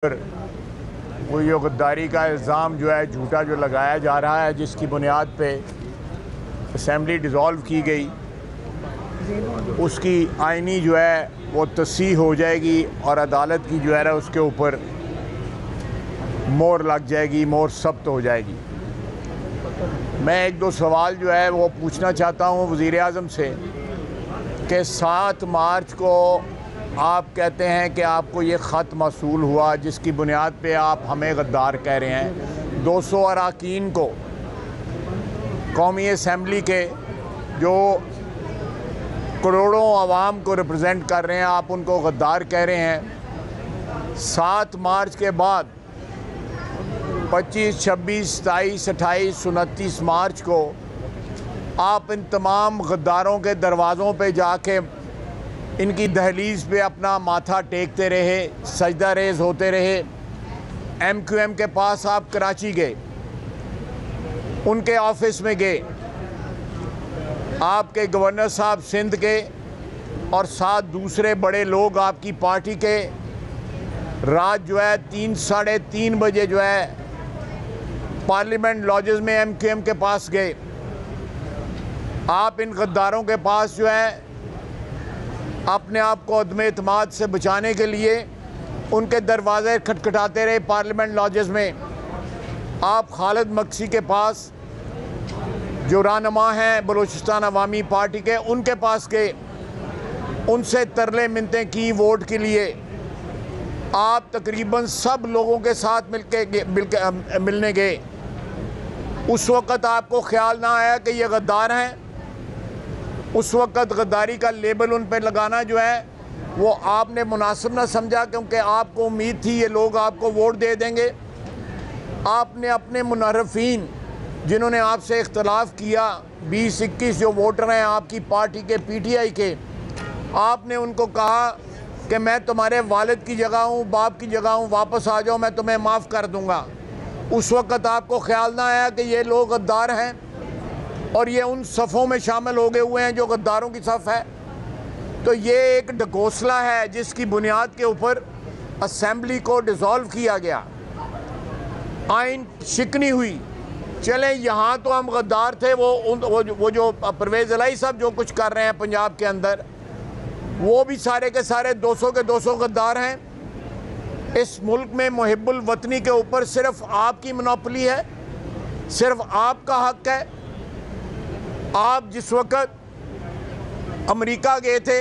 वो जो गद्दारी का इल्ज़ाम जो है झूठा जो लगाया जा रहा है, जिसकी बुनियाद पे असेंबली डिज़ोल्व की गई, उसकी आइनी जो है वो तस्सीह हो जाएगी और अदालत की जो है ना उसके ऊपर मोहर लग जाएगी, मोहर सख्त हो जाएगी। मैं एक दो सवाल जो है वो पूछना चाहता हूँ वज़ीर आज़म से कि 7 मार्च को आप कहते हैं कि आपको ये ख़त मौसूल हुआ जिसकी बुनियाद पे आप हमें गद्दार कह रहे हैं। 200 अरकान को कौमी असम्बली के जो करोड़ों आवाम को रिप्रेजेंट कर रहे हैं, आप उनको गद्दार कह रहे हैं। 7 मार्च के बाद 25, 26, 27, 28, 29 मार्च को आप इन तमाम गद्दारों के दरवाज़ों पे जाके इनकी दहलीज़ पे अपना माथा टेकते रहे, सजदा रेज़ होते रहे। MQM के पास आप कराची गए, उनके ऑफिस में गए, आपके गवर्नर साहब सिंध के और 7 दूसरे बड़े लोग आपकी पार्टी के रात जो है 3, साढ़े 3 बजे जो है पार्लियामेंट लॉजेस में MQM के पास गए। आप इन गद्दारों के पास जो है अपने आप को अदम एतमाद से बचाने के लिए उनके दरवाज़े खटखटाते रहे पार्लियामेंट लॉजेस में। आप खालिद मक्सी के पास जो रहनुमा हैं बलूचिस्तान अवामी पार्टी के, उनके पास गए, उनसे तरले मिन्नतें की वोट के लिए। आप तकरीबन सब लोगों के साथ मिलने गए। उस वक़्त आपको ख्याल ना आया कि ये गद्दार हैं? उस वक़्त गद्दारी का लेबल उन पर लगाना जो है वो आपने मुनासिब ना समझा, क्योंकि आपको उम्मीद थी ये लोग आपको वोट दे देंगे। आपने अपने मुनर्रफीन जिन्होंने आपसे इख्तलाफ किया, 20-21 जो वोटर हैं आपकी पार्टी के PTI के, आपने उनको कहा कि मैं तुम्हारे वालिद की जगह हूँ, बाप की जगह हूँ, वापस आ जाओ, मैं तुम्हें माफ़ कर दूँगा। उस वक़्त आपको ख्याल ना आया कि ये लोग गद्दार हैं और ये उन सफ़ों में शामिल हो गए हुए हैं जो गद्दारों की सफ़ है। तो ये एक ढकोसला है जिसकी बुनियाद के ऊपर असेंबली को डिज़ोल्व किया गया, आइन शिकनी हुई। चलें, यहाँ तो हम गद्दार थे, वो जो परवेज़ इलाही साहब जो कुछ कर रहे हैं पंजाब के अंदर, वो भी सारे के सारे 200 के 200 गद्दार हैं। इस मुल्क में मुहिब्बुल वतनी के ऊपर सिर्फ आपकी मोनोपोली है, सिर्फ आपका हक है। आप जिस वक़्त अमेरिका गए थे,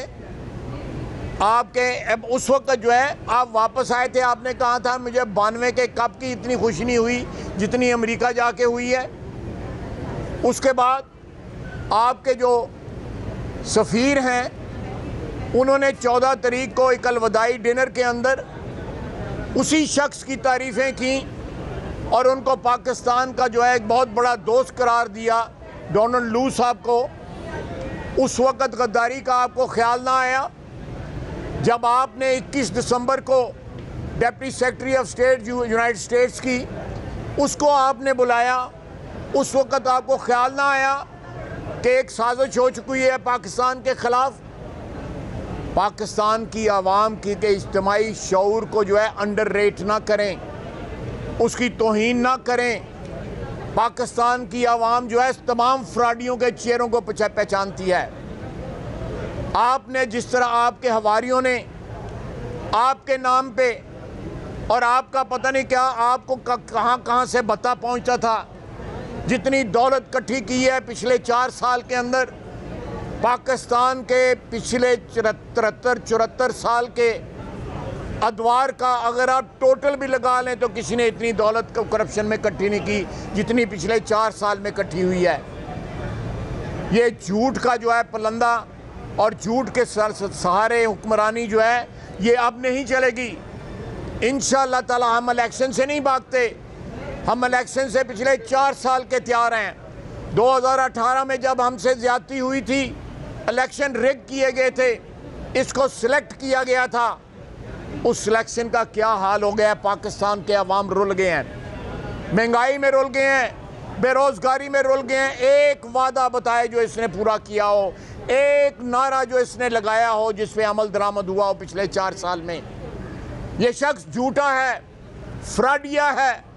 आपके उस वक़्त जो है आप वापस आए थे, आपने कहा था मुझे 92 के कप की इतनी खुशी नहीं हुई जितनी अमेरिका जाके हुई है। उसके बाद आपके जो सफ़ीर हैं उन्होंने 14 तारीख को एक अलविदाई डिनर के अंदर उसी शख्स की तारीफ़ें की और उनको पाकिस्तान का जो है एक बहुत बड़ा दोस्त करार दिया, डोनाल्ड लू साहब को। उस वक़्त गद्दारी का आपको ख्याल ना आया जब आपने 21 दिसंबर को deputy secretary of state United states की, उसको आपने बुलाया। उस वक़्त आपको ख्याल ना आया कि एक साजिश हो चुकी है पाकिस्तान के ख़िलाफ़। पाकिस्तान की आवाम की के इज्तिमाई शऊर को जो है अंडररेट ना करें, उसकी तौहीन ना करें। पाकिस्तान की आवाम जो है तमाम फ्रॉडियों के चेहरों को पहचानती है। आपने जिस तरह आपके हवारियों ने आपके नाम पे और आपका पता नहीं क्या आपको कहाँ से बता पहुँचता था, जितनी दौलत इकट्ठी की है पिछले 4 साल के अंदर, पाकिस्तान के पिछले 73-74 साल के अदवार का अगर आप टोटल भी लगा लें तो किसी ने इतनी दौलत को करप्शन में इकट्ठी नहीं की जितनी पिछले 4 साल में इकट्ठी हुई है। ये झूठ का जो है पलंदा और झूठ के सहारे हुक्मरानी जो है ये अब नहीं चलेगी। इंशाअल्लाह ताला हम इलेक्शन से नहीं भागते, हम इलेक्शन से पिछले 4 साल के तैयार हैं। 2018 में जब हमसे ज्यादती हुई थी, इलेक्शन रिग किए गए थे, इसको सिलेक्ट किया गया था, उस सिलेक्शन का क्या हाल हो गया है? पाकिस्तान के अवाम रुल गए हैं, महंगाई में रुल गए हैं, बेरोज़गारी में रुल गए हैं। एक वादा बताए जो इसने पूरा किया हो, एक नारा जो इसने लगाया हो जिस पे अमल दरामद हुआ हो पिछले 4 साल में। ये शख्स झूठा है। फ्रॉड यह है